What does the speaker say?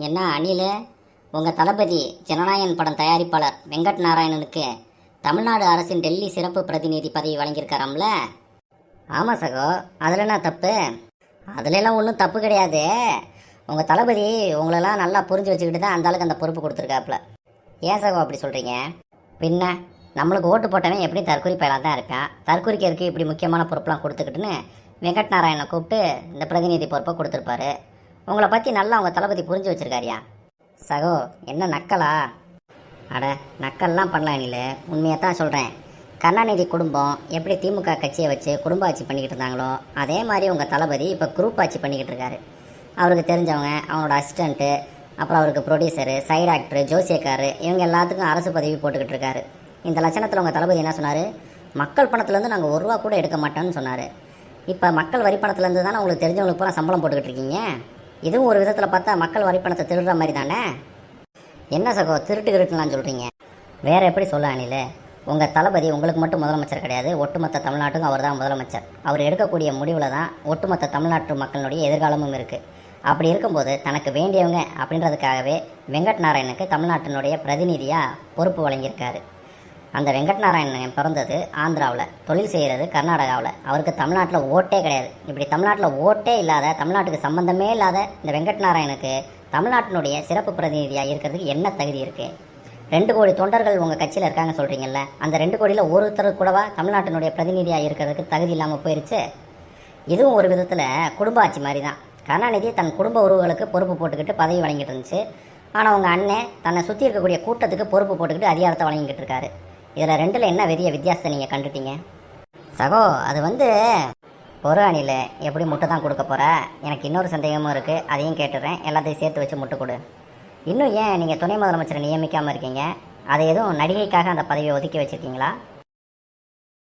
என்ன அணில், உங்கள் தளபதி ஜனநாயகன் படம் தயாரிப்பாளர் வெங்கட் நாராயணனுக்கு தமிழ்நாடு அரசின் டெல்லி சிறப்பு பிரதிநிதி பதவி வழங்கியிருக்காராம்ல? ஆமாம் சகோ, அதில் என்ன தப்பு? அதுலெல்லாம் ஒன்றும் தப்பு கிடையாது. உங்கள் தளபதி உங்களெல்லாம் நல்லா புரிஞ்சு வச்சுக்கிட்டு தான் அந்த ஆளுக்கு அந்த பொறுப்பு கொடுத்துருக்காப்புல. ஏன் சகோ அப்படி சொல்கிறீங்க? பின்ன நம்மளுக்கு ஓட்டு போட்டவன் எப்படி தற்கொலை பயலாக தான் இருப்பான். தற்கொலைக்கு இப்படி முக்கியமான பொறுப்பெலாம் கொடுத்துக்கிட்டுன்னு வெங்கட் நாராயணனை கூப்பிட்டு இந்த பிரதிநிதி பொறுப்பை கொடுத்துருப்பாரு. உங்களை பற்றி நல்லா உங்கள் தளபதி புரிஞ்சு வச்சுருக்காரியா? சகோ, என்ன நக்கலா? அட, நக்கல்லாம் பண்ணலாம் இல்லை, உண்மையாக தான் சொல்கிறேன். கருணாநிதி குடும்பம் எப்படி திமுக கட்சியை வச்சு குடும்ப ஆட்சி பண்ணிக்கிட்டு இருந்தாங்களோ அதே மாதிரி உங்கள் தளபதி இப்போ குரூப் ஆட்சி பண்ணிக்கிட்டு இருக்காரு. அவருக்கு தெரிஞ்சவங்க, அவனோட அசிஸ்டண்ட்டு, அப்புறம் அவருக்கு ப்ரொடியூசரு, சைடு ஆக்டரு, ஜோசியக்காரு, இவங்க எல்லாத்துக்கும் அரசு பதவி போட்டுக்கிட்டு இருக்காரு. இந்த லட்சணத்தில் உங்கள் தளபதி என்ன சொன்னார்? மக்கள் பணத்துலேருந்து நாங்கள் ஒரு ரூபா கூட எடுக்க மாட்டோம்னு சொன்னார். இப்போ மக்கள் வரி பணத்துலேருந்து தானே உங்களுக்கு தெரிஞ்சவங்களுக்கு பூரா சம்பளம் போட்டுக்கிட்டு இருக்கீங்க. இதுவும் ஒரு விதத்தில் பார்த்தா மக்கள் வரி பணத்தை திருடுற மாதிரி தானே. என்ன சகோ திருட்டுலாம் சொல்கிறீங்க? வேறு எப்படி சொல்ல அணில்? உங்கள் தளபதி உங்களுக்கு மட்டும் முதலமைச்சர் கிடையாது, ஒட்டுமொத்த தமிழ்நாட்டுக்கும் அவர் தான் முதலமைச்சர். அவர் எடுக்கக்கூடிய முடிவில் தான் ஒட்டுமொத்த தமிழ்நாட்டு மக்களுடைய எதிர்காலமும் இருக்குது. அப்படி இருக்கும்போது தனக்கு வேண்டியவங்க அப்படின்றதுக்காகவே வெங்கட் நாராயணனுக்கு தமிழ்நாட்டினுடைய பிரதிநிதியாக பொறுப்பு வழங்கியிருக்காரு. அந்த வெங்கட் நாராயணன் பிறந்தது ஆந்திராவில், தொழில் செய்கிறது கர்நாடகாவில். அவருக்கு தமிழ்நாட்டில் ஓட்டே கிடையாது. இப்படி தமிழ்நாட்டில் ஓட்டே இல்லாத, தமிழ்நாட்டுக்கு சம்மந்தமே இல்லாத இந்த வெங்கட் நாராயணுக்கு தமிழ்நாட்டினுடைய சிறப்பு பிரதிநிதியாக இருக்கிறதுக்கு என்ன தகுதி இருக்குது? 2 கோடி தொண்டர்கள் உங்கள் கட்சியில் இருக்காங்க சொல்கிறீங்கல்ல, அந்த 2 கோடியில் ஒருத்தர் கூடவா தமிழ்நாட்டினுடைய பிரதிநிதியாக இருக்கிறதுக்கு தகுதி இல்லாமல் போயிடுச்சு? இதுவும் ஒரு விதத்தில் குடும்ப ஆட்சி மாதிரி தான். கருணாநிதி தன் குடும்ப உறவுகளுக்கு பொறுப்பு போட்டுக்கிட்டு பதவி வழங்கிட்டு இருந்துச்சு. ஆனால் உங்கள் அண்ணன் தன்னை சுற்றி இருக்கக்கூடிய கூட்டத்துக்கு பொறுப்பு போட்டுக்கிட்டு அதிகாரத்தை வழங்கிக்கிட்டு இருக்காரு. இதில் 2ல் என்ன பெரிய வித்தியாசத்தை நீங்கள் கண்டுட்டீங்க? சகோ, அது ஒரு அணியில் எப்படி முட்டை தான் கொடுக்க போகிற? எனக்கு இன்னொரு சந்தேகமும் இருக்குது, அதையும் கேட்டுடுறேன். எல்லாத்தையும் சேர்த்து வச்சு முட்டை கொடு. இன்னும் ஏன் நீங்கள் துணை முதலமைச்சரை நியமிக்காமல் இருக்கீங்க? அதை எதுவும் நடிகைக்காக அந்த பதவியை ஒதுக்கி வச்சுருக்கீங்களா?